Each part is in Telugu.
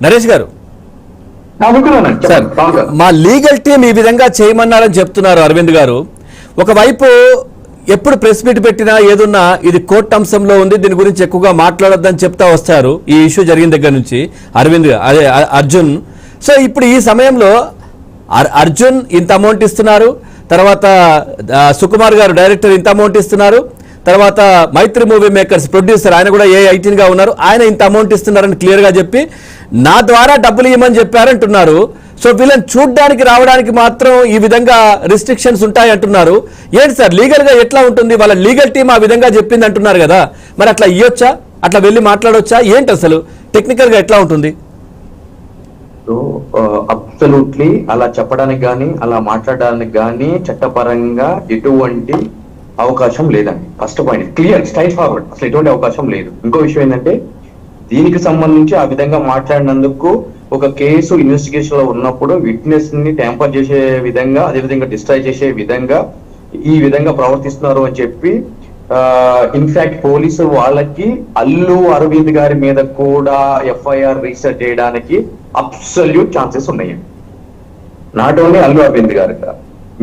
నరేష్ గారు మా లీగల్ టీం ఈ విధంగా చేయమన్నారని చెప్తున్నారు అరవింద్ గారు. ఒకవైపు ఎప్పుడు ప్రెస్ మీట్ పెట్టినా ఏదున్నా ఇది కోర్టు అంశంలో ఉంది, దీని గురించి ఎక్కువగా మాట్లాడొద్దని చెప్తా వస్తారు ఈ ఇష్యూ జరిగిన దగ్గర నుంచి అరవింద్ అదే అర్జున్. సో ఇప్పుడు ఈ సమయంలో అర్జున్ ఇంత అమౌంట్ ఇస్తున్నారు, తర్వాత సుకుమార్ గారు డైరెక్టర్ ఇంత అమౌంట్ ఇస్తున్నారు, తర్వాత మైత్రి మూవీ మేకర్స్ ప్రొడ్యూసర్ ఆయన కూడా A18 గా ఉన్నారు, ఆయన ఇంత అమౌంట్ ఇస్తున్నారని క్లియర్ గా చెప్పి నా ద్వారా డబ్బులు ఇవ్వమని చెప్పారంటున్నారు. సో వీళ్ళని చూడ్డానికి రావడానికి మాత్రం ఈ విధంగా రిస్ట్రిక్షన్స్ ఉంటాయి అంటున్నారు. ఏంటి సార్ లీగల్ గా ఎట్లా ఉంటుంది? వాళ్ళ లీగల్ టీం ఆ విధంగా చెప్పింది అంటున్నారు కదా, మరి అట్లా ఇవ్వచ్చా, అట్లా వెళ్ళి మాట్లాడొచ్చా, ఏంటి అసలు టెక్నికల్ గా ఎట్లా ఉంటుంది? అబ్సల్యూట్లీ అలా చెప్పడానికి కానీ అలా మాట్లాడడానికి కానీ చట్టపరంగా ఎటువంటి అవకాశం లేదండి. First point clear, straight forward, అసలు ఎటువంటి అవకాశం లేదు. ఇంకో విషయం ఏంటంటే దీనికి సంబంధించి ఆ విధంగా మాట్లాడినందుకు ఒక కేసు ఇన్వెస్టిగేషన్ లో ఉన్నప్పుడు విట్నెస్ ని ట్యాంపర్ చేసే విధంగా, అదేవిధంగా డిస్ట్రాయ్ చేసే విధంగా ఈ విధంగా ప్రవర్తిస్తున్నారు అని చెప్పి ఇన్ఫాక్ట్ పోలీసు వాళ్ళకి అల్లు అరవింద్ గారి మీద కూడా FIR రిజిస్టర్ చేయడానికి అబ్సల్యూట్ ఛాన్సెస్ ఉన్నాయి. నాట్ ఓన్లీ అల్లు అరవింద్ గారు,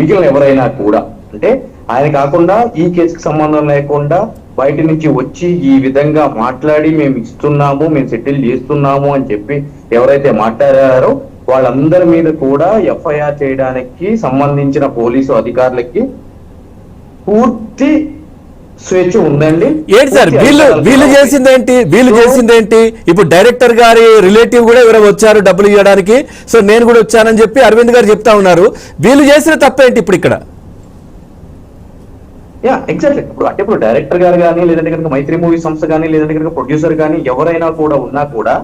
మిగిలిన ఎవరైనా కూడా. అంటే ఆయన కాకుండా ఈ కేసుకి సంబంధం లేకుండా బయట నుంచి వచ్చి ఈ విధంగా మాట్లాడి మేము ఇస్తున్నాము, మేము సెటిల్ చేస్తున్నాము అని చెప్పి ఎవరైతే మాట్లాడారో వాళ్ళందరి మీద కూడా FIR చేయడానికి సంబంధించిన పోలీసు అధికారులకి పూర్తి స్వేచ్ఛ ఉందండి. ఏంటి సార్ వీళ్ళు చేసిందేంటి? ఇప్పుడు డైరెక్టర్ గారి రిలేటివ్ కూడా ఎవరో వచ్చారు డబ్బులు ఇవ్వడానికి, సో నేను కూడా వచ్చానని చెప్పి అరవింద్ గారు చెప్తా ఉన్నారు. వీళ్ళు చేసిన తప్పేంటి ఇప్పుడు ఇక్కడ? ఎగ్జాక్ట్లీ ఇప్పుడు డైరెక్టర్ గారు కానీ, లేదంటే కనుక మైత్రి మూవీ సంస్థ కానీ, లేదంటే కనుక ప్రొడ్యూసర్ కానీ ఎవరైనా కూడా ఉన్నా కూడా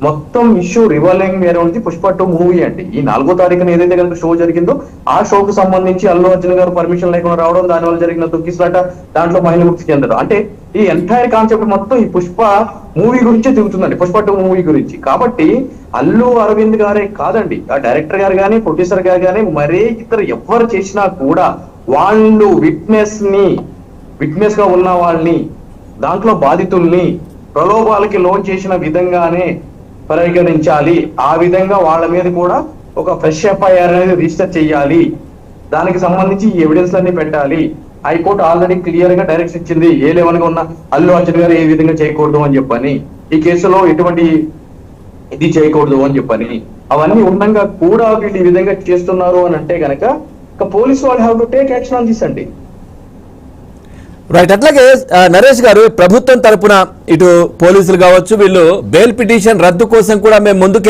మొత్తం issue revolving around Pushpa 2 movie అండి. ఈ 4వ తారీఖున ఏదైతే కనుక షో జరిగిందో ఆ షోకు సంబంధించి అల్లు అర్జున్ గారు పర్మిషన్ లేకుండా రావడం, దానివల్ల జరిగిన తొక్కిసలాట, దాంట్లో మహిళ ముక్తి చెందడం, అంటే ఈ ఎంటైర్ కాన్సెప్ట్ మొత్తం ఈ పుష్ప మూవీ గురించే తిరుగుతుందండి, పుష్ప 2 మూవీ గురించి. కాబట్టి అల్లు అరవింద్ గారే కాదండి, ఆ డైరెక్టర్ గారు కానీ, ప్రొడ్యూసర్ గారు కానీ, మరే ఇతరు ఎవరు చేసినా కూడా వాళ్ళు విట్నెస్ గా ఉన్న వాళ్ళని, దాంట్లో బాధితుల్ని ప్రలోభాలకి లోన్ చేసిన విధంగానే పరిగణించాలి. ఆ విధంగా వాళ్ళ మీద కూడా ఒక ఫ్రెష్ FIR అనేది రిజిస్టర్ చేయాలి. దానికి సంబంధించి ఈ ఎవిడెన్స్ అన్ని పెట్టాలి. హైకోర్టు ఆల్రెడీ క్లియర్ గా డైరెక్షన్ ఇచ్చింది, ఏ లెవెల్ గా ఉన్న అల్లు అర్జున్ గారు ఏ విధంగా చేయకూడదు అని చెప్పని, ఈ కేసులో ఎటువంటి ఇది చేయకూడదు అని చెప్పని. అవన్నీ ఉండగా కూడా వీళ్ళు ఈ విధంగా చేస్తున్నారు అని అంటే కనుక పోలీసు వాళ్ళు have to take action on this అండి. రైట్. అట్లాగే నరేష్ గారు, ప్రభుత్వం తరపున ఇటు పోలీసులు కావచ్చు, వీళ్ళు బెయిల్ పిటిషన్ రద్దు కోసం కూడా మేము ముందుకు